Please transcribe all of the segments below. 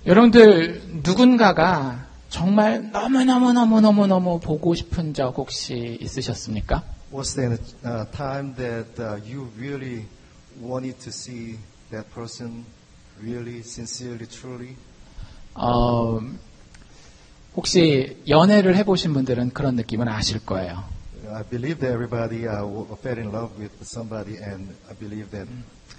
여러분들 누군가가 정말 너무 보고 싶은 적 혹시 있으셨습니까? Was there a time that you really wanted to see that person really, sincerely, truly? 혹시 연애를 해보신 분들은 그런 느낌은 아실 거예요. I believe that everybody fell in love with somebody, and I believe that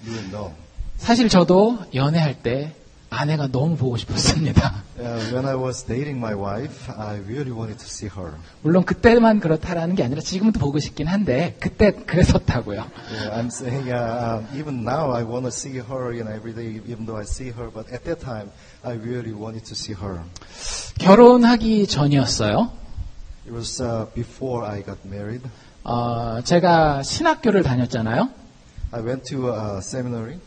you will know. 사실 저도 연애할 때 아내가 너무 보고 싶었습니다. When I was dating my wife, I really wanted to see her. 물론 그때만 그렇다라는 게 아니라 지금도 보고 싶긴 한데 그때 그랬었다고요. Yeah, I'm saying even now I want to see her every day, even though I see her. But at that time, I really wanted to see her. 결혼하기 전이었어요. It was before I got married. 제가 신학교를 다녔잖아요. I went to a seminary.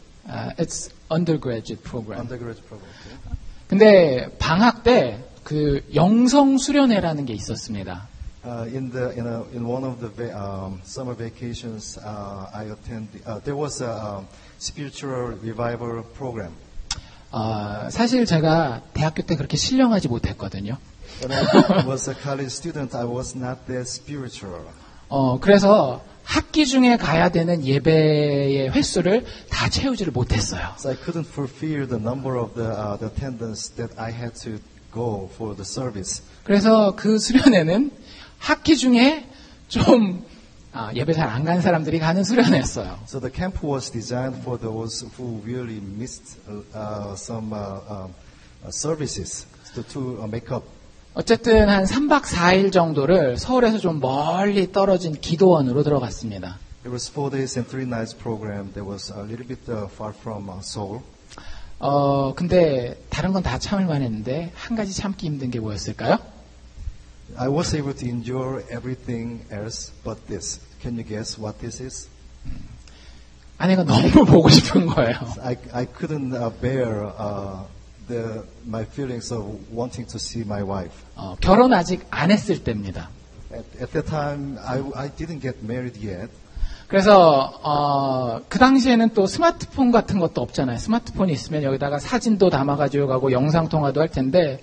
It's undergraduate program. Undergraduate program. Yeah. 근데 방학 때 그 영성 수련회라는 게 있었습니다. In one of the summer vacations, I attended. There was a spiritual revival program. 사실 제가 대학교 때 그렇게 신령하지 못했거든요. When I was a college student, I was not that spiritual. 그래서 학기 중에 가야 되는 예배의 횟수를 다 채우지를 못했어요. So I couldn't fulfill the number of the attendance that I had to go for the service. 그래서 그 수련회는 학기 중에 좀 예배 잘 안 간 사람들이 가는 수련회였어요. So the camp was designed for those who really missed some services to make up. 어쨌든 한 3박 4일 정도를 서울에서 좀 멀리 떨어진 기도원으로 들어갔습니다. It was 4 days and 3 nights program that was a little bit far from Seoul. 근데 다른 건 다 참을만 했는데 한 가지 참기 힘든 게 뭐였을까요? I was able to endure everything else but this. Can you guess what this is? 아내가 너무 보고 싶은 거예요. I couldn't bear my feelings of wanting to see my wife. 결혼 아직 안 했을 때입니다. At that time, I didn't get married yet. 그래서 그 당시에는 또 스마트폰 같은 것도 없잖아요. 스마트폰이 있으면 여기다가 사진도 담아가지고 가고 영상 통화도 할 텐데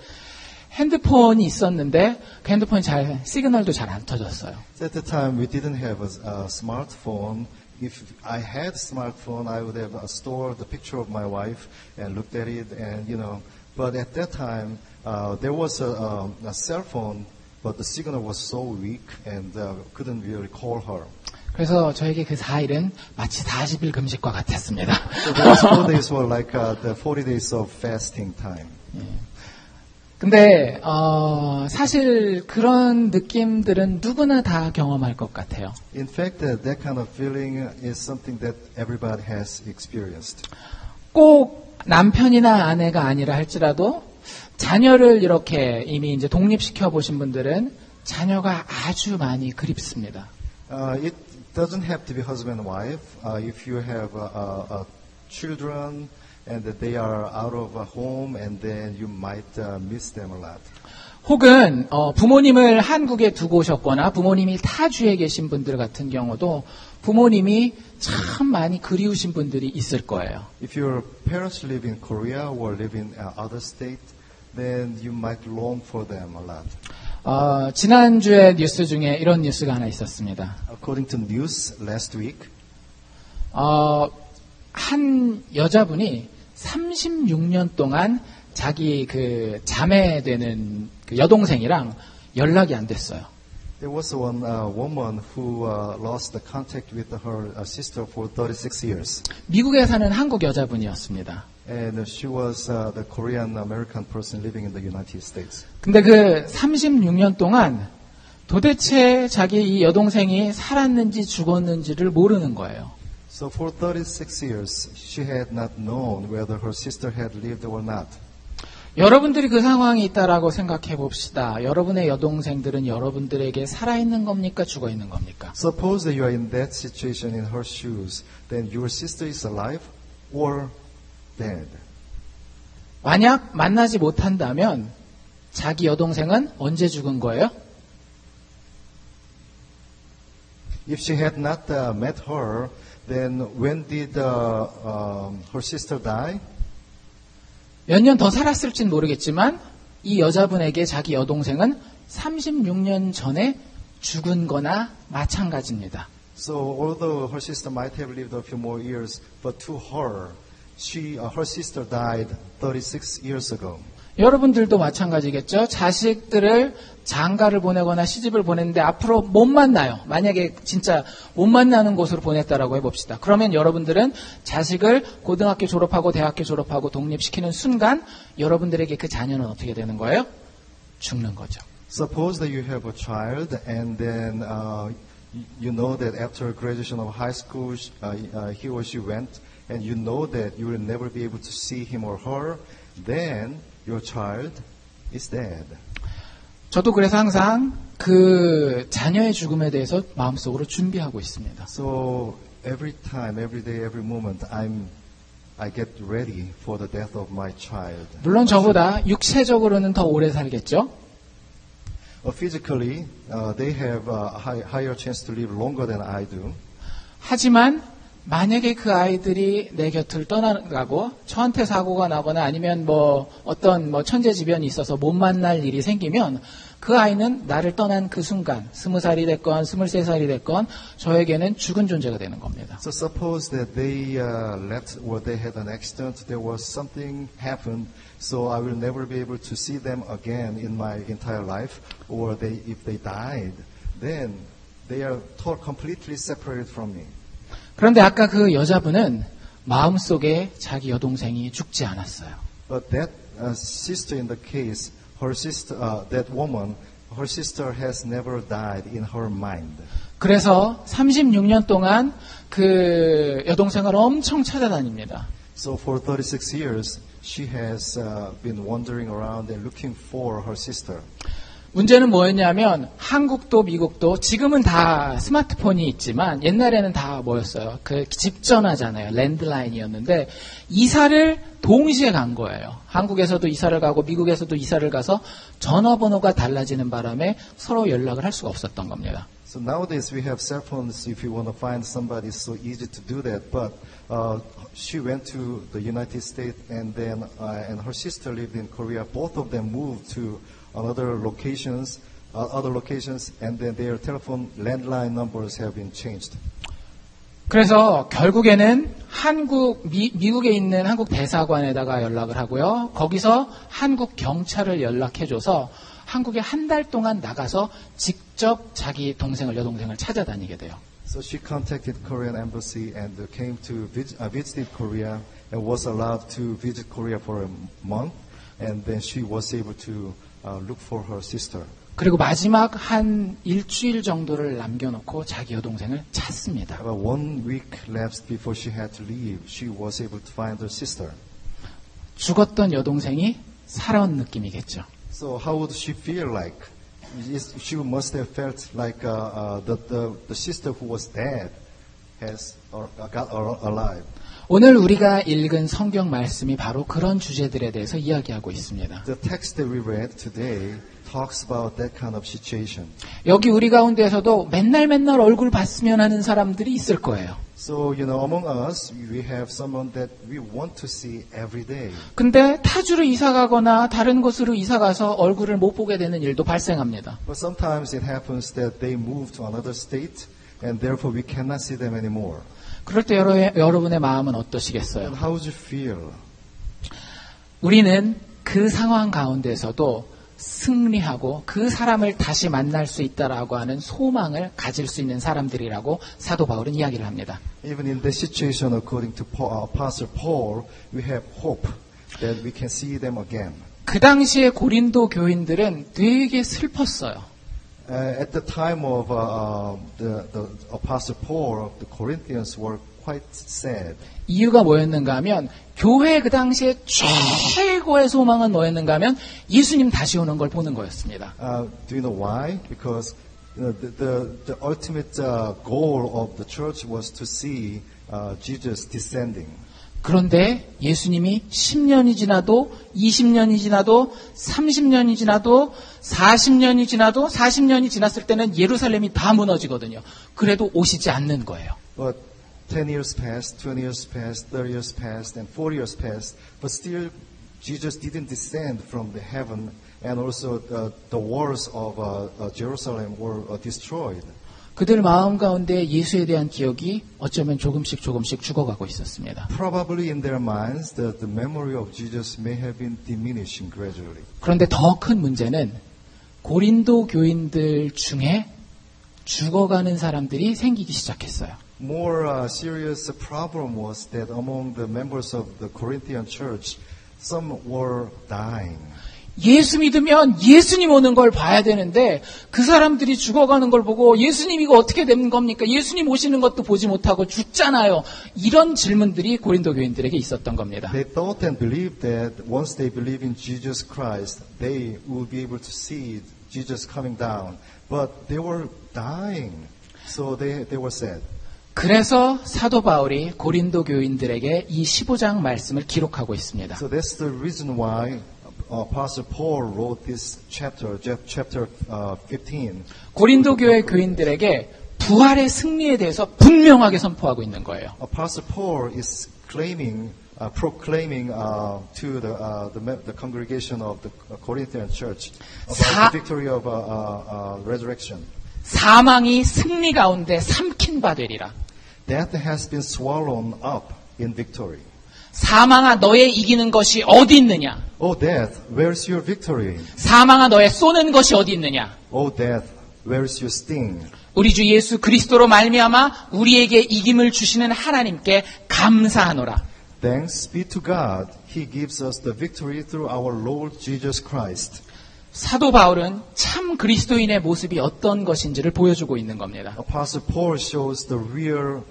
핸드폰이 있었는데 그 핸드폰이 시그널도 잘 안 터졌어요. At the time, we didn't have a smartphone. If I had a smartphone, I would have stored the picture of my wife and looked at it, and But at that time, there was a cell phone, but the signal was so weak and couldn't really call her. 그래서 저에게 그 4일은 마치 40일 금식과 같았습니다. So those 4 days were like the 40 days of fasting time. 근데 사실 그런 느낌들은 누구나 다 경험할 것 같아요. In fact, that kind of feeling is something that everybody has experienced. 꼭 남편이나 아내가 아니라 할지라도 자녀를 이렇게 이미 이제 독립시켜 보신 분들은 자녀가 아주 많이 그립습니다. It doesn't have to be husband and wife. If you have children and that they are out of home, and then you might miss them a lot. 혹은 부모님을 한국에 두고 오셨거나 부모님이 타주에 계신 분들 같은 경우도 부모님이 참 많이 그리우신 분들이 있을 거예요. If your parents live in Korea or live in other state, then you might long for them a lot. 지난주에 뉴스 중에 이런 뉴스가 하나 있었습니다. According to news last week, 한 여자분이 36년 동안 자기 그 자매되는 그 여동생이랑 연락이 안 됐어요. there was one woman who lost the contact with her sister for 36 years. 미국에 사는 한국 여자분이었습니다. And she was the Korean American person living in the United States. 근데 그 36년 동안 도대체 자기 이 여동생이 살았는지 죽었는지를 모르는 거예요. So for 36 years, she had not known whether her sister had lived or not. 여러분들이 그 상황이 있다라고 생각해 봅시다. 여러분의 여동생들은 여러분들에게 살아있는 겁니까? 죽어있는 겁니까? Suppose that you are in that situation in her shoes, then your sister is alive or dead. 만약 만나지 못한다면 자기 여동생은 언제 죽은 거예요? If she had not met her, then when did her sister die? 몇 년 더 살았을진 모르겠지만 이 여자분에게 자기 여동생은 36년 전에 죽은 거나 마찬가지입니다. So although her sister might have lived a few more years, but to her, her sister died 36 years ago. 여러분들도 마찬가지겠죠. 자식들을 장가를 보내거나 시집을 보냈는데 앞으로 못 만나요. 만약에 진짜 못 만나는 곳으로 보냈다라고 해봅시다. 그러면 여러분들은 자식을 고등학교 졸업하고 대학교 졸업하고 독립시키는 순간 여러분들에게 그 자녀는 어떻게 되는 거예요? 죽는 거죠. Suppose that you have a child and then you know that after graduation of high school he or she went and you know that you will never be able to see him or her, then your child is dead. 저도 그래서 항상 그 자녀의 죽음에 대해서 마음속으로 준비하고 있습니다. So every time, every day, every moment, I get ready for the death of my child. 물론 저보다 육체적으로는 더 오래 살겠죠. Physically, they have a higher chance to live longer than I do. 하지만 만약에 그 아이들이 내 곁을 떠나가고 저한테 사고가 나거나 아니면 어떤 천재지변이 있어서 못 만날 일이 생기면 그 아이는 나를 떠난 그 순간 20살이 됐건 23살이 됐건 저에게는 죽은 존재가 되는 겁니다. So suppose that they left or they had an accident, there was something happened, so I will never be able to see them again in my entire life, or if they died, then they are completely separated from me. 그런데 아까 그 여자분은 마음속에 자기 여동생이 죽지 않았어요. But that sister in the case, that woman, her sister has never died in her mind. 그래서 36년 동안 그 여동생을 엄청 찾아다닙니다. So for 36 years, she has been wandering around and looking for her sister. 문제는 뭐였냐면 한국도 미국도 지금은 다 스마트폰이 있지만 옛날에는 다 뭐였어요? 그 집전화잖아요. 랜드라인이었는데 이사를 동시에 간 거예요. 한국에서도 이사를 가고 미국에서도 이사를 가서 전화번호가 달라지는 바람에 서로 연락을 할 수가 없었던 겁니다. So nowadays we have cell phones. If you want to find somebody, it's so easy to do that. But she went to the United States, and then and her sister lived in Korea. Both of them moved to other locations, and then their telephone landline numbers have been changed. 그래서 결국에는 미국에 있는 한국 대사관에다가 연락을 하고요. 거기서 한국 경찰을 연락해줘서 한국에 한 달 동안 나가서 직접 자기 여동생을 찾아다니게 돼요. So she contacted Korean embassy and came to visited Korea and was allowed to visit Korea for a month, and then she was able to look for her sister. 그리고 마지막 한 일주일 정도를 남겨놓고 자기 여동생을 찾습니다. About 1 week lapsed before she had to leave. She was able to find her sister. 죽었던 여동생이 살아온 느낌이겠죠. So how would she feel like? She must have felt like the sister who was dead got alive. 오늘 우리가 읽은 성경 말씀이 바로 그런 주제들에 대해서 이야기하고 있습니다. The text that we read today talks about that kind of situation. 여기 우리 가운데에서도 맨날 얼굴 봤으면 하는 사람들이 있을 거예요. So, among us, we have someone that we want to see every day. 근데 타주로 이사 가거나 다른 곳으로 이사 가서 얼굴을 못 보게 되는 일도 발생합니다. But sometimes it happens that they move to another state and therefore we cannot see them anymore. 그럴 때 여러분의 마음은 어떠시겠어요? And how would you feel? 우리는 그 상황 가운데서도 승리하고 그 사람을 다시 만날 수 있다라고 하는 소망을 가질 수 있는 사람들이라고 사도 바울은 이야기를 합니다. Even in this situation, according to Apostle Paul, we have hope that we can see them again. 그 당시에 고린도 교인들은 되게 슬펐어요. At the time of the Apostle Paul, the Corinthians were quite sad. 이유가 뭐였는가 하면 교회 그 당시에 최고의 소망은 뭐였는가 하면 예수님 다시 오는 걸 보는 거였습니다. Do you know why? Because the ultimate goal of the church was to see Jesus descending. 그런데 예수님이 10년이 지나도 20년이 지나도 30년이 지나도 40년이 지나도 40년이 지났을 때는 예루살렘이 다 무너지거든요. 그래도 오시지 않는 거예요. But 10 years passed, 20 years passed, 30 years passed, and 40 years passed, but still Jesus didn't descend from the heaven, and also the walls of Jerusalem were destroyed. 그들 마음 가운데 예수에 대한 기억이 어쩌면 조금씩 죽어가고 있었습니다. Probably in their minds, the memory of Jesus may have been diminishing gradually. 그런데 더 큰 문제는 고린도 교인들 중에 죽어가는 사람들이 생기기 시작했어요. More serious problem was that among the members of the Corinthian church, some were dying. 예수 믿으면 예수님 오는 걸 봐야 되는데 그 사람들이 죽어가는 걸 보고 예수님 이거 어떻게 되는 겁니까? 예수님 오시는 것도 보지 못하고 죽잖아요. 이런 질문들이 고린도 교인들에게 있었던 겁니다. They thought and believed that once they believe in Jesus Christ, they would be able to see Jesus coming down. But they were dying, so they were sad. 그래서 사도 바울이 고린도 교인들에게 이 15장 말씀을 기록하고 있습니다. So that's the reason why Apostle Paul wrote this chapter 15. 고린도 교회 교인들에게 부활의 승리에 대해서 분명하게 선포하고 있는 거예요. Apostle Paul is proclaiming to the congregation of the Corinthian church about the victory of resurrection. 사망이 승리 가운데 삼킨 바 되리라. Death has been swallowed up in victory. 사망아 너의 이기는 것이 어디 있느냐? O death, where's your victory? 사망아 너의 쏘는 것이 어디 있느냐? O death, where's your sting? 우리 주 예수 그리스도로 말미암아 우리에게 이김을 주시는 하나님께 감사하노라. Thanks be to God, He gives us the victory through our Lord Jesus Christ. 사도 바울은 참 그리스도인의 모습이 어떤 것인지를 보여주고 있는 겁니다. Apostle Paul shows the real,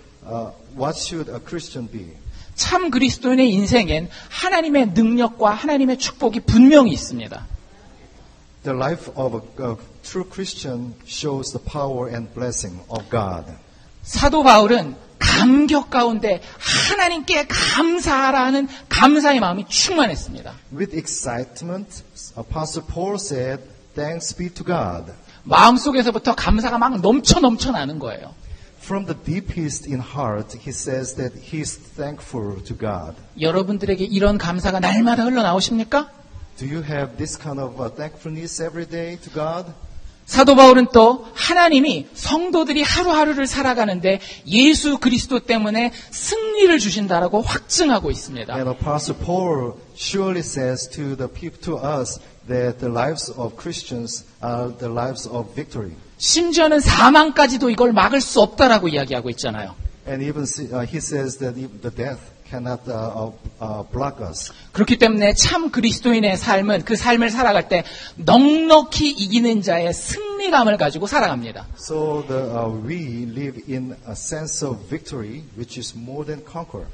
what should a Christian be? 참 그리스도인의 인생엔 하나님의 능력과 하나님의 축복이 분명히 있습니다. The life of a true Christian shows the power and blessing of God. 사도 바울은 감격 가운데 하나님께 감사하라는 감사의 마음이 충만했습니다. With excitement, Apostle Paul said, "Thanks be to God." 마음속에서부터 감사가 막 넘쳐 나는 거예요. From the deepest in heart, he says that he is thankful to God. 여러분들에게 이런 감사가 날마다 흘러나오십니까? Do you have this kind of thankfulness every day to God? 사도 바울은 또 하나님이 성도들이 하루하루를 살아가는데 예수 그리스도 때문에 승리를 주신다라고 확증하고 있습니다. And Apostle Paul surely says to the people, to us, that the lives of Christians are the lives of victory. 심지어는 사망까지도 이걸 막을 수 없다라고 이야기하고 있잖아요. And even he says that even the death cannot block us. 그렇기 때문에 참 그리스도인의 삶은 그 삶을 살아갈 때 넉넉히 이기는 자의 승리감을 가지고 살아갑니다. So we live in a sense of victory, which is more than conquer.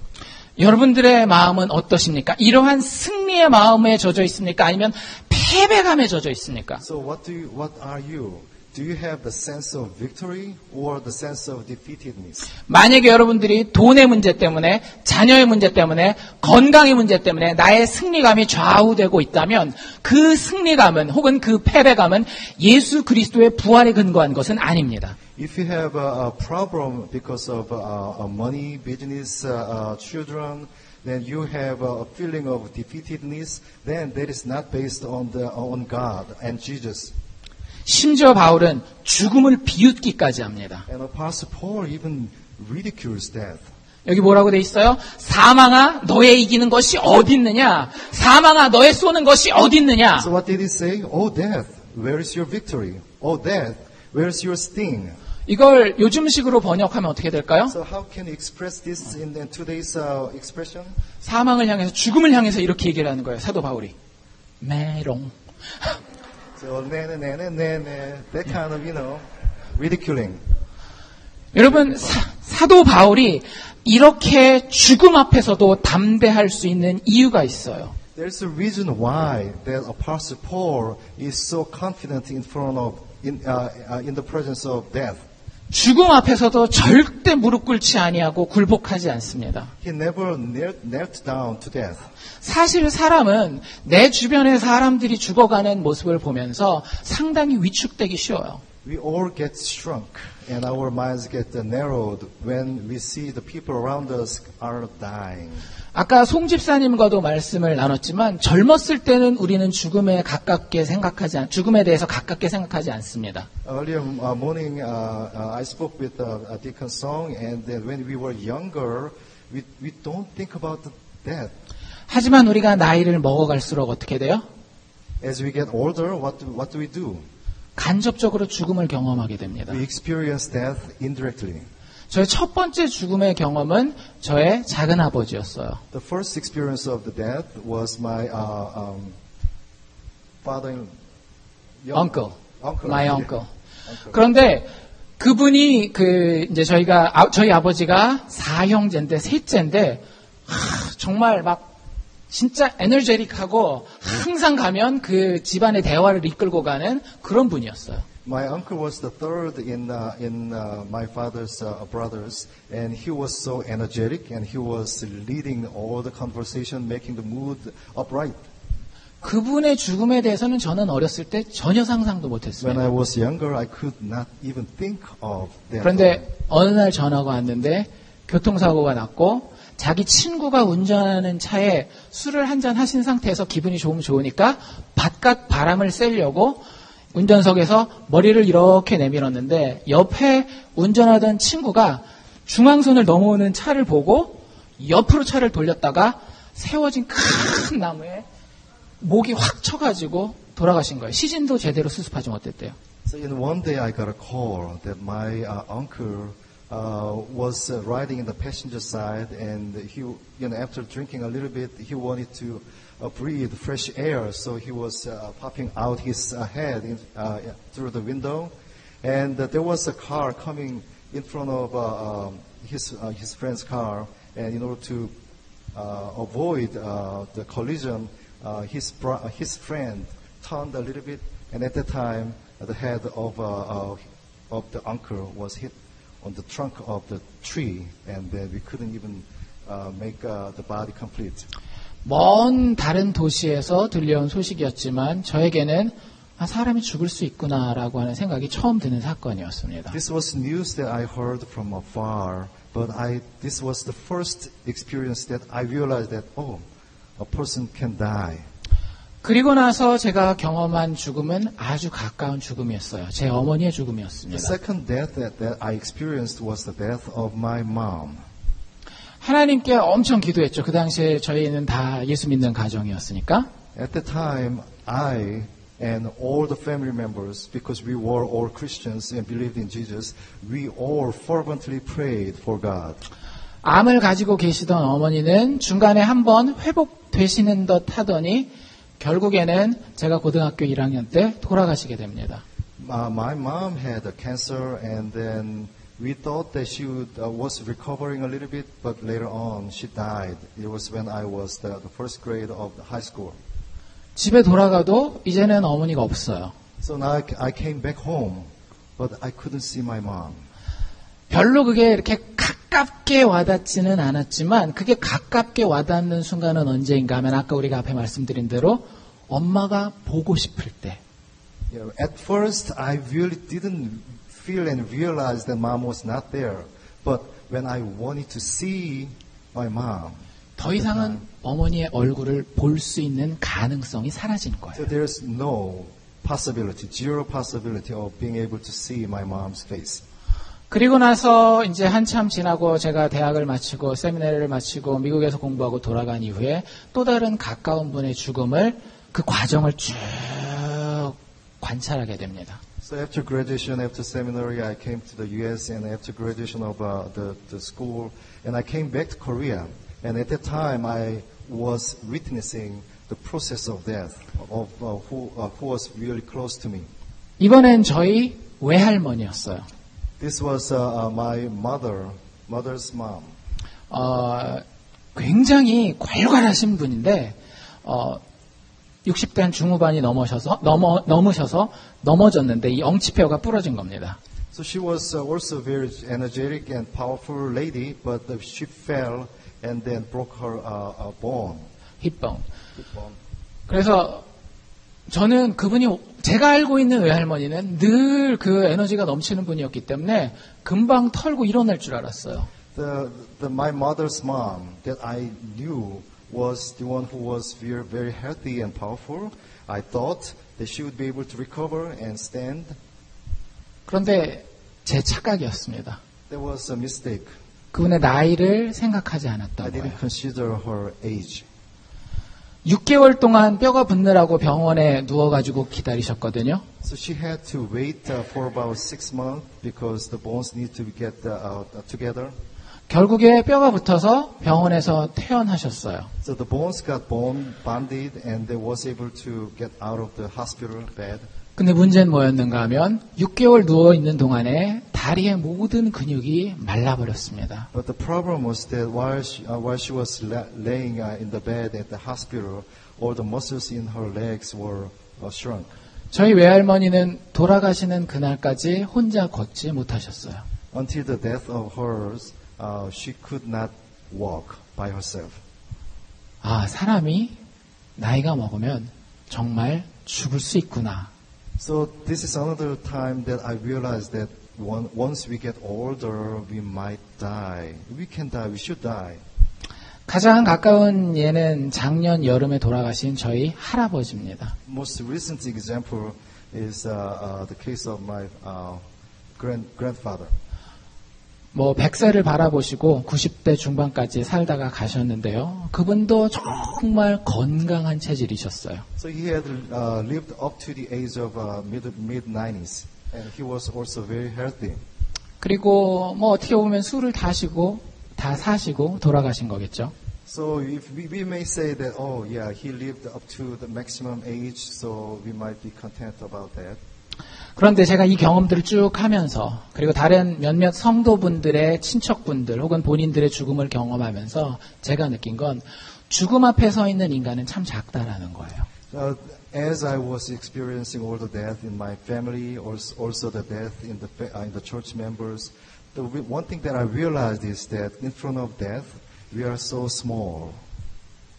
여러분들의 마음은 어떠십니까? 이러한 승리의 마음에 젖어 있습니까? 아니면 패배감에 젖어 있습니까? So what are you? Do you have the sense of victory or the sense of defeatedness? 만약에 여러분들이 돈의 문제 때문에, 자녀의 문제 때문에, 건강의 문제 때문에 나의 승리감이 좌우되고 있다면 그 승리감은 혹은 그 패배감은 예수 그리스도의 부활에 근거한 것은 아닙니다. If you have a problem because of money, business, children, then you have a feeling of defeatedness, then that is not based on God and Jesus. 심지어 바울은 죽음을 비웃기까지 합니다. And Apostle Paul even ridicules death. 여기 뭐라고 돼 있어요? 사망아 너의 이기는 것이 어디 있느냐? 사망아 너의 쏘는 것이 어디 있느냐? So what did he say? Oh death, where is your victory? Oh death, where is your sting? 이걸 요즘식으로 번역하면 어떻게 될까요? So how can you express this in today's expression? 사망을 향해서 죽음을 향해서 이렇게 얘기를 하는 거예요. 사도 바울이. 메롱. So that kind of ridiculing. 여러분 사도 바울이 이렇게 죽음 앞에서도 담대할 수 있는 이유가 있어요. There's a reason why that Apostle Paul is so confident in front of in the presence of death. 죽음 앞에서도 절대 무릎 꿇지 아니하고 굴복하지 않습니다. He never knelt down to death. 사실 사람은 내 주변의 사람들이 죽어가는 모습을 보면서 상당히 위축되기 쉬워요. We all get shrunk and our minds get narrowed when we see the people around us are dying. 아까 송 집사님과도 말씀을 나눴지만 젊었을 때는 우리는 죽음에 대해서 가깝게 생각하지 않습니다. Earlier morning, I spoke with Deacon Song, and then when we were younger, we don't think about the death. 하지만 우리가 나이를 먹어갈수록 어떻게 돼요? As we get older, what do we do? 간접적으로 죽음을 경험하게 됩니다. We experience death indirectly. 저의 첫 번째 죽음의 경험은 저의 작은 아버지였어요. The first experience of the death was my uncle, my yeah. uncle. 그런데 그분이 이제 저희 아버지가 4형제인데 셋째인데 정말 막 진짜 에너제틱하고 항상 가면 그 집안의 대화를 이끌고 가는 그런 분이었어요. My uncle was the third in my father's brothers, and he was so energetic, and he was leading all the conversation, making the mood upright. 그분의 죽음에 대해서는 저는 어렸을 때 전혀 상상도 When 못했습니다. I was younger, I could not even think of that. 그런데 어느 날 전화가 왔는데 교통사고가 났고 자기 친구가 운전하는 차에 술을 한잔 하신 상태에서 기분이 좋으니까 바깥 바람을 쐬려고 운전석에서 머리를 이렇게 내밀었는데 옆에 운전하던 친구가 중앙선을 넘어오는 차를 보고 옆으로 차를 돌렸다가 세워진 큰 나무에 목이 확 쳐가지고 돌아가신 거예요. 시신도 제대로 수습하지 못했대요. So in one day, I got a call that my uncle was riding in the passenger side, and he, after drinking a little bit, he wanted to breathe fresh air, so he was popping out his head through the window, and there was a car coming in front of his friend's car, and in order to avoid the collision, his friend turned a little bit, and at that time, the head of the uncle was hit on the trunk of the tree, and we couldn't even make the body complete. 먼 다른 도시에서 들려온 소식이었지만 저에게는 사람이 죽을 수 있구나라고 하는 생각이 처음 드는 사건이었습니다. This was news that I heard from afar, but this was the first experience that I realized that, a person can die. 그리고 나서 제가 경험한 죽음은 아주 가까운 죽음이었어요. 제 어머니의 죽음이었습니다. The second death that I experienced was the death of my mom. 하나님께 엄청 기도했죠. 그 당시에 저희는 다 예수 믿는 가정이었으니까. At the time, I and all the family members, because we were all Christians and believed in Jesus, we all fervently prayed for God. 암을 가지고 계시던 어머니는 중간에 한번 회복되시는 듯 하더니 결국에는 제가 고등학교 1학년 때 돌아가시게 됩니다. My mom had a cancer, and then we thought that she was recovering a little bit, but later on she died. It was when I was the first grade of the high school. 집에 돌아가도 이제는 어머니가 없어요. So now I came back home, but I couldn't see my mom. 별로 그게 이렇게 가깝게 와닿지는 않았지만 그게 가깝게 와닿는 순간은 언제인가 하면 아까 우리가 앞에 말씀드린 대로 엄마가 보고 싶을 때. At first, I really didn't feel and realize that mom was not there. But when I wanted to see my mom, 더 이상은 어머니의 얼굴을 볼 수 있는 가능성이 사라진 so 거예요. there's no possibility, zero possibility of being able to see my mom's face. 그리고 나서 이제 한참 지나고 제가 대학을 마치고 세미나리를 마치고 미국에서 공부하고 돌아간 이후에 또 다른 가까운 분의 죽음을 그 과정을 쭉 관찰하게 됩니다. So after graduation, after seminary, I came to the U.S. and after graduation of the school, and I came back to Korea. And at that time, I was witnessing the process of death of who was really close to me. 이번엔 저희 외할머니였어요. This was my mother's mom. 굉장히 괄괄하신 분인데 60대 한 중후반이 넘으셔서 넘어졌는데 이 엉치뼈가 부러진 겁니다. So she was also very energetic and powerful lady, but she fell and then broke her bone. 힙봉. 그래서 저는 그분이 제가 알고 있는 외할머니는 늘 그 에너지가 넘치는 분이었기 때문에 금방 털고 일어날 줄 알았어요. My mother's mom that I knew was the one who was very, very healthy and powerful. I thought that she would be able to recover and stand. 그런데 제 착각이었습니다. There was a mistake. 그분의 나이를 생각하지 I 않았던 didn't 거예요. consider her age. 6개월 동안 뼈가 붙느라고 병원에 누워가지고 기다리셨거든요. So she had to wait for about 6 months because the bones need to get together. 결국에 뼈가 붙어서 병원에서 퇴원하셨어요. So the bones got bonded and they was able to get out of the hospital bed. 근데 문제는 뭐였는가 하면 6개월 누워있는 동안에 다리의 모든 근육이 말라버렸습니다. But the problem was that while she was laying in the bed at the hospital, all the muscles in her legs were shrunk. 저희 외할머니는 돌아가시는 그날까지 혼자 걷지 못하셨어요. Until the death of hers, she could not walk by herself. 아, 사람이 나이가 먹으면 정말 죽을 수 있구나. So this is another time that I realized that once we get older, we might die. We can die. We should die. 가장 가까운 예는 작년 여름에 돌아가신 저희 할아버지입니다. Most recent example is the case of my grandfather. 100세를 바라보시고 90대 중반까지 살다가 가셨는데요. 그분도 정말 건강한 체질이셨어요. So he had lived up to the age of mid-90s, and he was also very healthy. 그리고 어떻게 보면 술을 다 사시고 돌아가신 거겠죠. So if we may say that, oh yeah, he lived up to the maximum age, so we might be content about that. 그런데 제가 이 경험들을 쭉 하면서 그리고 다른 몇몇 성도분들의 친척분들 혹은 본인들의 죽음을 경험하면서 제가 느낀 건 죽음 앞에 서 있는 인간은 참 작다라는 거예요. As I was experiencing all the death in my family, also the death in the church members, the one thing that I realized is that in front of death, we are so small.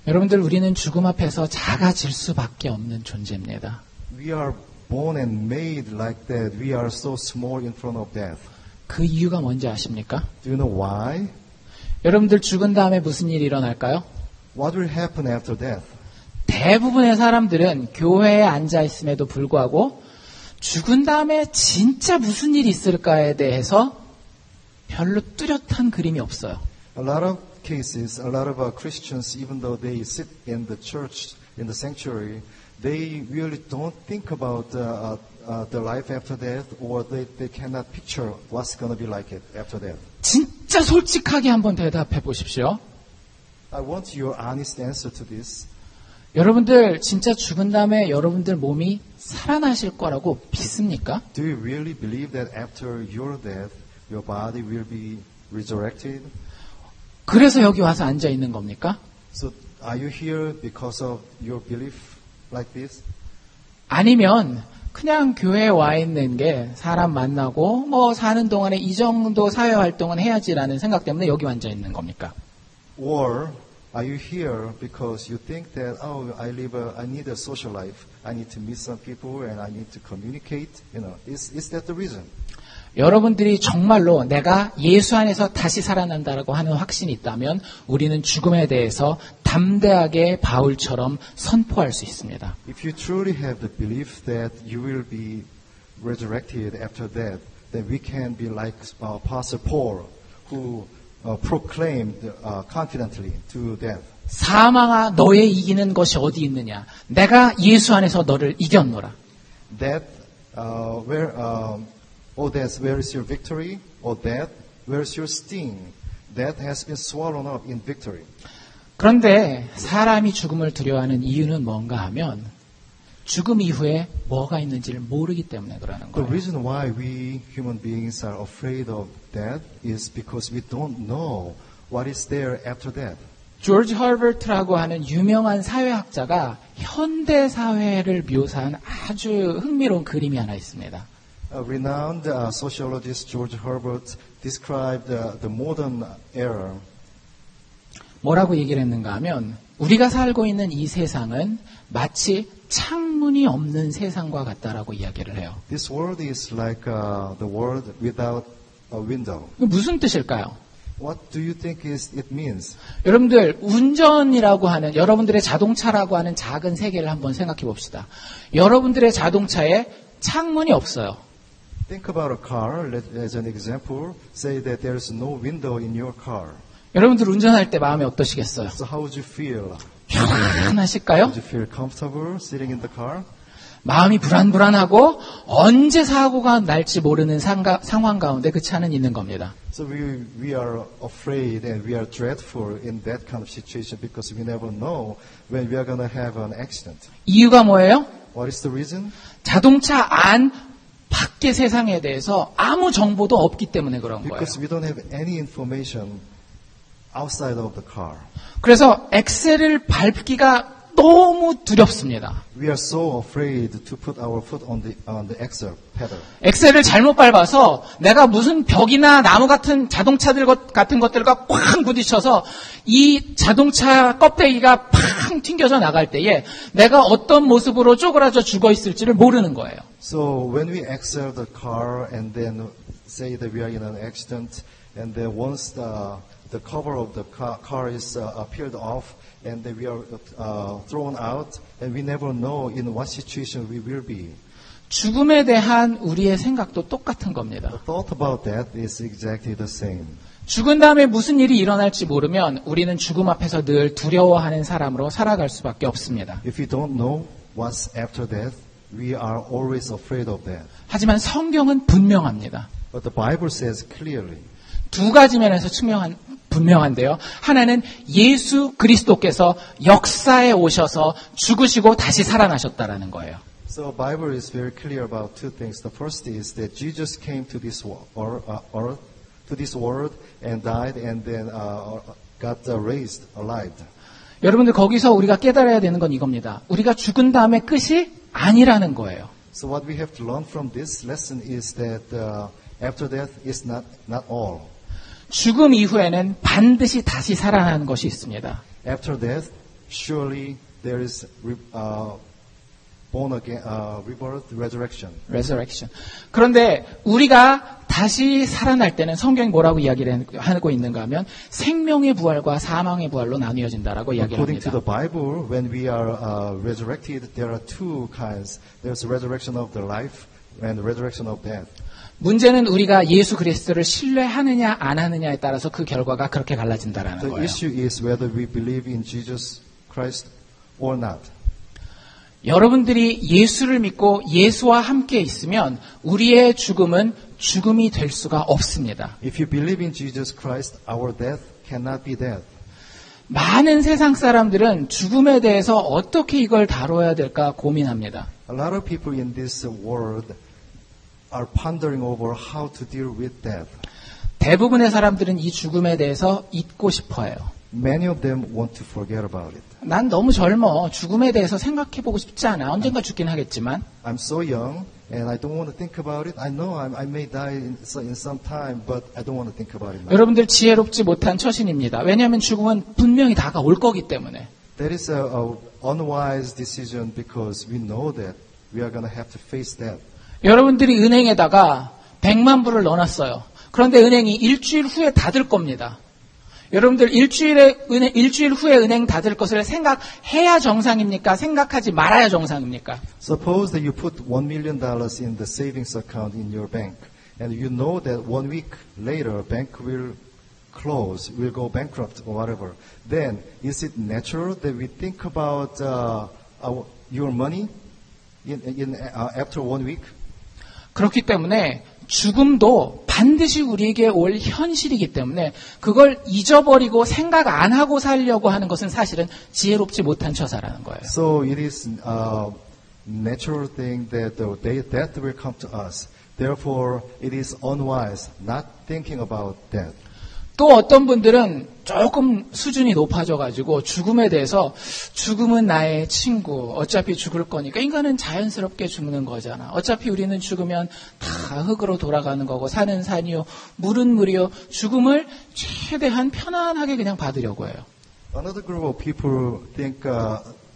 여러분들, 우리는 죽음 앞에서 작아질 수밖에 없는 존재입니다. We are born and made like that. We are so small in front of death. 그 이유가 뭔지 아십니까? Do you know why? 여러분들 죽은 다음에 무슨 일이 일어날까요? What will happen after death? 대부분의 사람들은 교회에 앉아 있음에도 불구하고 죽은 다음에 진짜 무슨 일이 있을까에 대해서 별로 뚜렷한 그림이 없어요. A lot of cases, a lot of Christians, even though they sit in the church, in the sanctuary, they really don't think about the life after death, or they cannot picture what's going to be like it after death. 진짜 솔직하게 한번 대답해 보십시오. I want your honest answer to this. 여러분들 진짜 죽은 다음에 여러분들 몸이 살아나실 거라고 믿습니까? Do you really believe that after your death, your body will be resurrected? 그래서 여기 와서 앉아 있는 겁니까? So are you here because of your belief like this? 아니면 그냥 교회에 와 있는 게 사람 만나고 사는 동안에 이 정도 사회 활동은 해야지라는 생각 때문에 여기 앉아 있는 겁니까? Or are you here because you think that, oh, I need a social life. I need to meet some people and I need to communicate. You know, is that the reason? 여러분들이 정말로 내가 예수 안에서 다시 살아난다라고 하는 확신이 있다면 우리는 죽음에 대해서 담대하게 바울처럼 선포할 수 있습니다. If you truly have the belief that you will be resurrected after death, then we can be like Apostle Paul, who proclaimed confidently to death. 사망아, 너의 이기는 것이 어디 있느냐? 내가 예수 안에서 너를 이겼노라. Death, death, where is your victory? O death, where is your sting? Death has been swallowed up in victory. 그런데 사람이 죽음을 두려워하는 이유는 뭔가 하면 죽음 이후에 뭐가 있는지를 모르기 때문에 그러는 The 거예요. reason why we human beings are afraid of death is because we don't know what is there after death. 조지 허버트라고 하는 유명한 사회학자가 현대 사회를 묘사한 아주 흥미로운 그림이 하나 있습니다. Renowned sociologist George Herbert described the modern era. 뭐라고 얘기를 했는가 하면 우리가 살고 있는 이 세상은 마치 창문이 없는 세상과 같다라고 이야기를 해요. This world is like the world without a window. 무슨 뜻일까요? What do you think it means? 여러분들 운전이라고 하는 여러분들의 자동차라고 하는 작은 세계를 한번 생각해 봅시다. 여러분들의 자동차에 창문이 없어요. Think about a car. As an example, say that there is no window in your car. 여러분들 운전할 때 마음이 어떠시겠어요? So how would you feel? 편안하실까요? Would you feel comfortable sitting in the car? 마음이 불안불안하고 언제 사고가 날지 모르는 상황 가운데 그 차는 있는 겁니다. So we are afraid and we are dreadful in that kind of situation because we never know when we are going to have an accident. 이유가 뭐예요? What is the reason? 자동차 안 밖의 세상에 대해서 아무 정보도 없기 때문에 그런 거예요. Because we don't have any information outside of the car. 그래서 엑셀을 밟기가 너무 두렵습니다. We are so afraid to put our foot on the axle pedal. 엑셀을 잘못 밟아서 내가 무슨 벽이나 나무 같은 자동차들 같은 것들과 꽉 부딪혀서 이 자동차 껍데기가 팡 튕겨져 나갈 때에 내가 어떤 모습으로 쪼그라져 죽어 있을지를 모르는 거예요. So when we axle the car and then say that we are in an accident and then once the cover of the car is peeled off and then we are thrown out and we never know in what situation we will be. 죽음에 대한 우리의 생각도 똑같은 겁니다. The thought about that is exactly the same. 죽은 다음에 무슨 일이 일어날지 모르면 우리는 죽음 앞에서 늘 두려워하는 사람으로 살아갈 수밖에 없습니다. If we don't know what's after death, we are always afraid of that. 하지만 성경은 분명합니다. But the Bible says clearly. 두 가지 면에서 분명한데요. 하나는 예수 그리스도께서 역사에 오셔서 죽으시고 다시 살아나셨다라는 거예요. So Bible is very clear about two things. The first is that Jesus came to this earth, to this world, and died, and then got raised alive. 여러분들 거기서 우리가 깨달아야 되는 건 이겁니다. 우리가 죽은 다음에 끝이 아니라는 거예요. So what we have to learn from this lesson is that after death is not all. 죽음 이후에는 반드시 다시 살아나는 것이 있습니다. After death, surely there is born again, rebirth, resurrection. Resurrection. 그런데 우리가 다시 살아날 때는 성경이 뭐라고 이야기를 하고 있는가 하면 생명의 부활과 사망의 부활로 나뉘어진다라고 이야기를 According to 합니다. the Bible, when we are resurrected, there are two kinds. There's resurrection of the life and resurrection of death. 문제는 우리가 예수 그리스도를 신뢰하느냐 안 하느냐에 따라서 그 결과가 그렇게 갈라진다라는 The 거예요. issue is whether we believe in Jesus Christ or not. 여러분들이 예수를 믿고 예수와 함께 있으면 우리의 죽음은 죽음이 될 수가 없습니다. If you believe in Jesus Christ, our death cannot be death. 많은 세상 사람들은 죽음에 대해서 어떻게 이걸 다뤄야 될까 고민합니다. A lot of people in this world are pondering over how to deal with death. 대부분의 사람들은 이 죽음에 대해서 잊고 싶어해요. Many of them want to forget about it. 난 너무 젊어. 죽음에 대해서 생각해보고 싶지 않아. 언젠가 죽긴 하겠지만. I'm so young and I don't want to think about it. I know I may die in some time, but I don't want to think about it now. 여러분들 지혜롭지 못한 처신입니다. 왜냐하면 죽음은 분명히 다가올 거기 때문에. That is a unwise decision because we know that we are going to have to face death. 여러분들이 은행에다가 100만 불을 넣어놨어요. 그런데 은행이 일주일 후에 닫을 겁니다. 여러분들 일주일 후에 은행 닫을 것을 생각해야 정상입니까? 생각하지 말아야 정상입니까? Suppose that you put $1 million in the savings account in your bank, and you know that 1 week later bank will close, will go bankrupt or whatever. Then is it natural that we think about your money after 1 week? 그렇기 때문에 죽음도 반드시 우리에게 올 현실이기 때문에 그걸 잊어버리고 생각 안 하고 살려고 하는 것은 사실은 지혜롭지 못한 처사라는 거예요. So it is a natural thing that death will come to us. Therefore, it is unwise not thinking about death. 또 어떤 분들은 조금 수준이 높아져가지고 죽음에 대해서 죽음은 나의 친구, 어차피 죽을 거니까 인간은 자연스럽게 죽는 거잖아. 어차피 우리는 죽으면 다 흙으로 돌아가는 거고 산은 산이요, 물은 물이요. 죽음을 최대한 편안하게 그냥 받으려고 해요. Another group of people think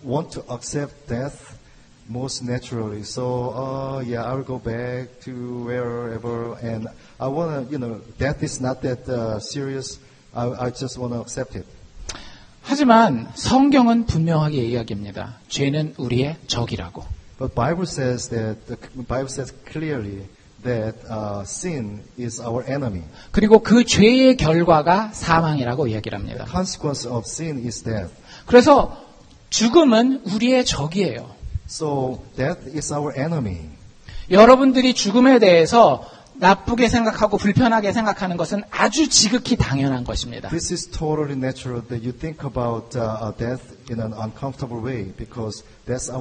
want to accept death most naturally. So yeah, I'll go back to wherever, and I wanna, death is not that serious. I just wanna accept it. 하지만 성경은 분명하게 이야기합니다. 죄는 우리의 적이라고. But Bible says clearly that sin is our enemy. 그리고 그 죄의 결과가 사망이라고 이야기를 합니다. The consequence of sin is death. 그래서 죽음은 우리의 적이에요. So death is our enemy. 여러분들이 죽음에 대해서 나쁘게 생각하고 불편하게 생각하는 것은 아주 지극히 당연한 것입니다. This is totally natural that you think about death in an uncomfortable way because death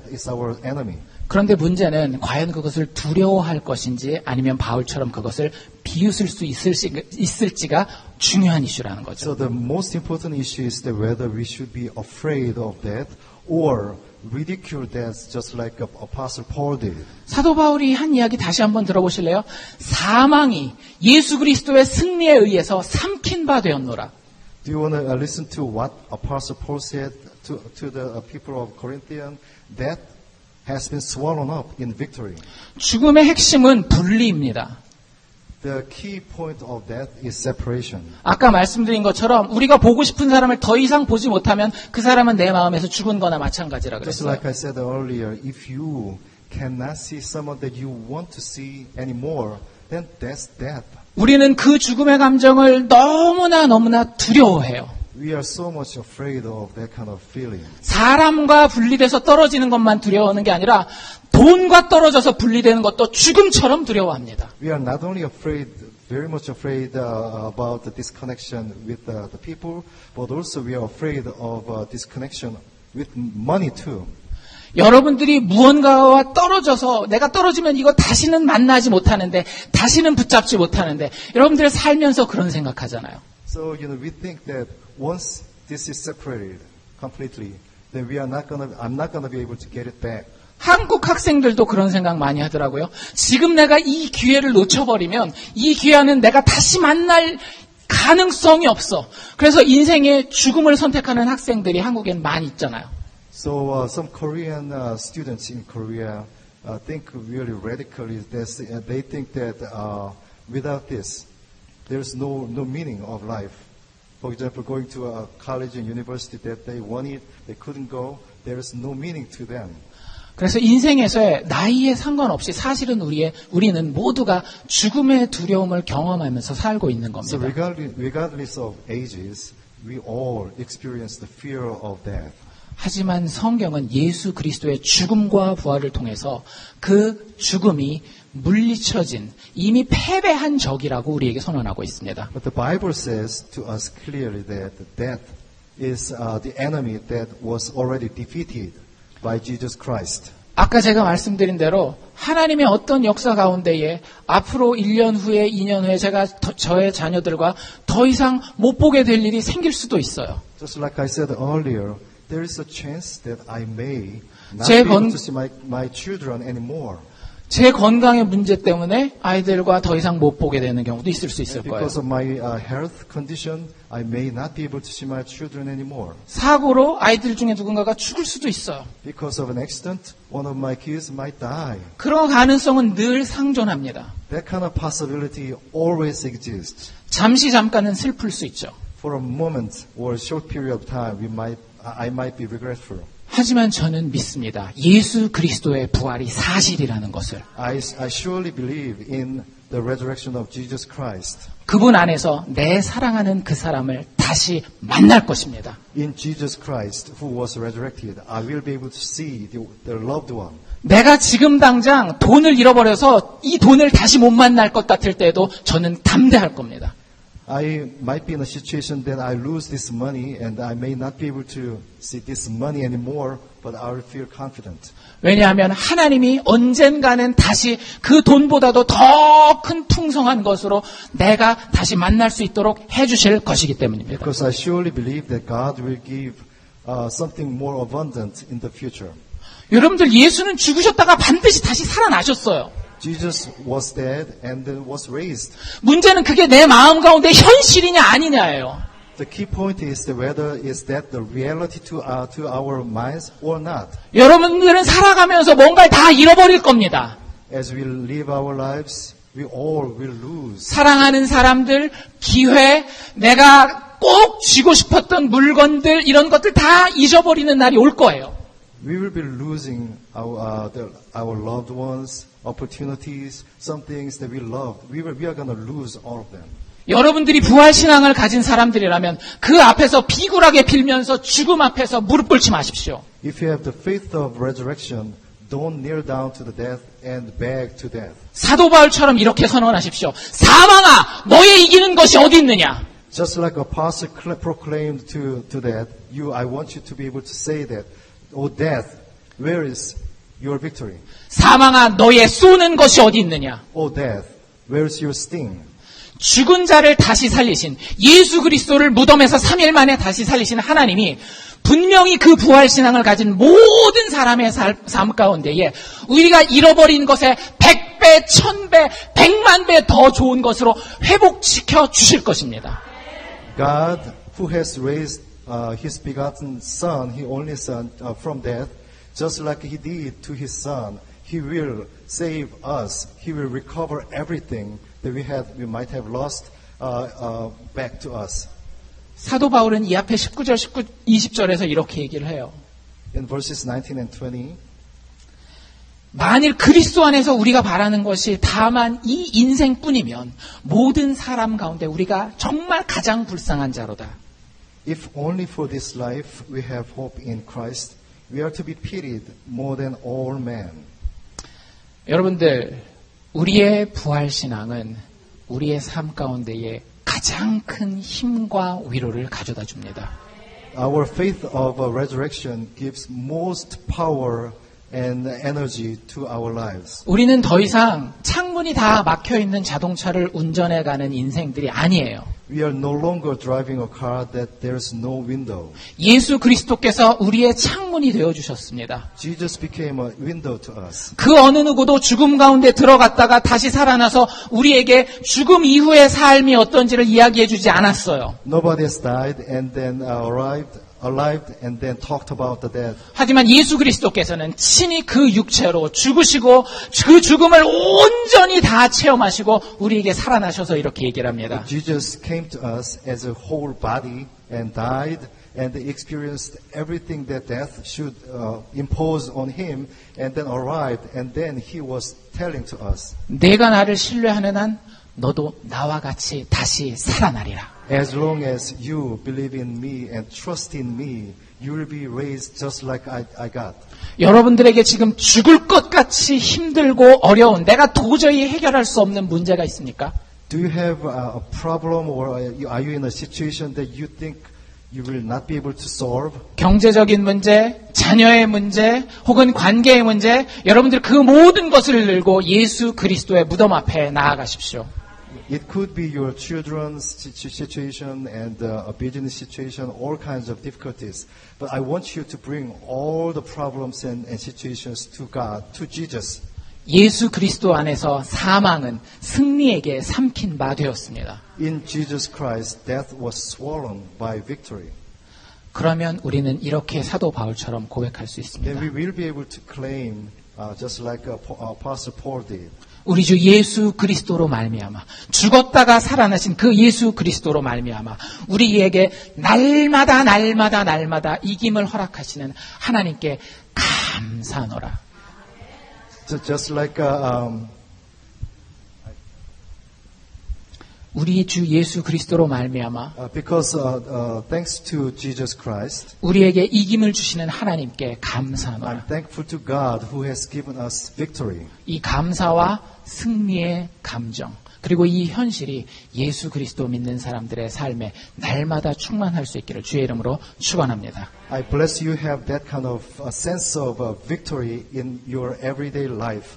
is our enemy. 그런데 문제는 과연 그것을 두려워할 것인지 아니면 바울처럼 그것을 비웃을 수 있을지가 중요한 이슈라는 거죠. So the most important issue is that whether we should be afraid of death or ridicule death just like Apostle Paul did. 사도 바울이 한 이야기 다시 한번 들어보실래요? 사망이 예수 그리스도의 승리에 의해서 삼킨 바 되었노라. Do you want to listen to what Apostle Paul said to the people of Corinthians? Death has been swallowed up in victory. 죽음의 핵심은 분리입니다. The key point of death is separation. 아까 말씀드린 것처럼 우리가 보고 싶은 사람을 더 이상 보지 못하면 그 사람은 내 마음에서 죽은 거나 마찬가지라 Just 그랬어요. like I said earlier, if you cannot see someone that you want to see anymore, then that's death. 우리는 그 죽음의 감정을 너무나 두려워해요. We are so much afraid of that kind of feeling. 사람과 분리돼서 떨어지는 것만 두려워하는 게 아니라 돈과 떨어져서 분리되는 것도 죽음처럼 두려워합니다. We are not only very much afraid about the disconnection with the people, but also we are afraid of disconnection with money too. 여러분들이 무언가와 떨어져서 내가 떨어지면 이거 다시는 만나지 못하는데 다시는 붙잡지 못하는데 여러분들 살면서 그런 생각하잖아요. So we think that once this is separated completely, then I'm not gonna be able to get it back. 한국 학생들도 그런 생각 많이 하더라고요. 지금 내가 이 기회를 놓쳐버리면 이 기회는 내가 다시 만날 가능성이 없어. 그래서 인생의 죽음을 선택하는 학생들이 한국엔 많이 있잖아요. So some Korean students in Korea think really radically. They think that without this, there's no meaning of life. For example, going to a college and university that they wanted, they couldn't go. There is no meaning to them. 그래서 인생에서의 나이에 상관없이 사실은 우리는 모두가 죽음의 두려움을 경험하면서 살고 있는 겁니다. So regardless of ages, we all experience the fear of death. 하지만 성경은 예수 그리스도의 죽음과 부활을 통해서 그 죽음이 물리쳐진 이미 패배한 적이라고 우리에게 선언하고 있습니다. But the Bible says to us clearly that death is the enemy that was already defeated by Jesus Christ. 아까 제가 말씀드린 대로 하나님의 어떤 역사 가운데에 앞으로 1년 후에 2년 후에 제가 저의 자녀들과 더 이상 못 보게 될 일이 생길 수도 있어요. Just like I said earlier, there is a chance that I may not be able to see my children anymore. 제 건강의 문제 때문에 아이들과 더 이상 못 보게 되는 경우도 있을 수 있을 거예요. Because of my health condition, I may not be able to see my children anymore. 사고로 아이들 중에 누군가가 죽을 수도 있어요. Because of an accident, one of my kids might die. 그런 가능성은 늘 상존합니다. That kind of possibility always exists. 잠깐은 슬플 수 있죠. For a moment or a short period of time, I might be regretful. 하지만 저는 믿습니다. 예수 그리스도의 부활이 사실이라는 것을. I surely believe in the resurrection of Jesus Christ. 그분 안에서 내 사랑하는 그 사람을 다시 만날 것입니다. In Jesus Christ, who was resurrected, I will be able to see the loved one. 내가 지금 당장 돈을 잃어버려서 이 돈을 다시 못 만날 것 같을 때에도 저는 담대할 겁니다. I might be in a situation that I lose this money and I may not be able to see this money anymore, but I will feel confident. 왜냐하면 하나님이 언젠가는 다시 그 돈보다도 더 큰 풍성한 것으로 내가 다시 만날 수 있도록 해주실 것이기 때문입니다. Because I surely believe that God will give something more abundant in the future. 여러분들 예수는 죽으셨다가 반드시 다시 살아나셨어요. Jesus was dead and was raised. 문제는 그게 내 마음 가운데 현실이냐 아니냐예요. The key point is whether is that the reality to our minds or not. 여러분들은 살아가면서 뭔가를 다 잃어버릴 겁니다. As we live our lives, we all will lose. 사랑하는 사람들, 기회, 내가 꼭 쥐고 싶었던 물건들, 이런 것들 다 잊어버리는 날이 올 거예요. We will be losing our loved ones, opportunities, some things that we loved. We are going to lose all of them. 여러분들이 부활신앙을 가진 사람들이라면 그 앞에서 비굴하게 빌면서 죽음 앞에서 무릎 꿇지 마십시오. If you have the faith of resurrection, don't kneel down to the death and beg to death. 사도 바울처럼 이렇게 선언하십시오. 사망아, 너의 이기는 것이 어디 있느냐? Just like apostle proclaimed to death, I want you to be able to say that, O death, where is your victory? 사망아, 너의 쏘는 것이 어디 있느냐? O death, where is your sting? 죽은 자를 다시 살리신 예수 그리스도를 무덤에서 3일 만에 다시 살리신 하나님이 분명히 그 부활신앙을 가진 모든 사람의 삶 가운데에 우리가 잃어버린 것에 100배, 1000배, 100만 배 더 좋은 것으로 회복시켜 주실 것입니다. God, who has raised His begotten Son, His only Son, from death, just like He did to His Son, He will save us. He will recover everything that we might have lost back to us. 사도 바울은 이 앞에 19절, 20절에서 이렇게 얘기를 해요. In verses 19 and 20, 만일 그리스도 안에서 우리가 바라는 것이 다만 이 인생뿐이면 모든 사람 가운데 우리가 정말 가장 불쌍한 자로다. If only for this life we have hope in Christ, we are to be pitied more than all men. 여러분들, 우리의 부활신앙은 우리의 삶 가운데에 가장 큰 힘과 위로를 가져다 줍니다. Our faith of resurrection gives most power and energy to our lives. 우리는 더 이상 창문이 다 막혀 있는 자동차를 운전해 가는 인생들이 아니에요. We are no longer driving a car that there's no window. 예수 그리스도께서 우리의 창문이 되어 주셨습니다. Jesus became a window to us. 그 어느 누구도 죽음 가운데 들어갔다가 다시 살아나서 우리에게 죽음 이후의 삶이 어떤지를 이야기해 주지 않았어요. Nobody has died and then arrived and then talked about the death. 하지만 예수 그리스도께서는 친히 그 육체로 죽으시고 그 죽음을 온전히 다 체험하시고 우리에게 살아나셔서 이렇게 얘기를 합니다. Jesus came to us as a whole body and died and experienced everything that death should impose on him and then arrived and then he was telling to us. 내가 나를 신뢰하는 한 너도 나와 같이 다시 살아나리라. As long as you believe in me and trust in me, you will be raised just like I got. 여러분들에게 지금 죽을 것 같이 힘들고 어려운 내가 도저히 해결할 수 없는 문제가 있습니까? Do you have a problem or are you in a situation that you think you will not be able to solve? 경제적인 문제, 자녀의 문제, 혹은 관계의 문제, 여러분들 그 모든 것을 들고 예수 그리스도의 무덤 앞에 나아가십시오. It could be your children's situation and a business situation, all kinds of difficulties. But I want you to bring all the problems and situations to God, to Jesus. 예수 그리스도 안에서 사망은 승리에게 삼킨 바 되었습니다. In Jesus Christ, death was swallowed by victory. 그러면 우리는 이렇게 사도 바울처럼 고백할 수 있습니다. Then we will be able to claim, just like Apostle Paul did. 우리 주 예수 그리스도로 말미암아 죽었다가 살아나신 그 예수 그리스도로 말미암아 우리에게 날마다 이김을 허락하시는 하나님께 감사하노라. Just like 우리 주 예수 그리스도로 말미암아 because thanks to Jesus Christ, 우리에게 이김을 주시는 하나님께 I'm 감사하노라. thankful to God who has given us victory. 이 감사와 승리의 감정 그리고 이 현실이 예수 그리스도 믿는 사람들의 삶에 날마다 충만할 수 있기를 주의 이름으로 축원합니다. I bless you have that kind of a sense of victory in your everyday life.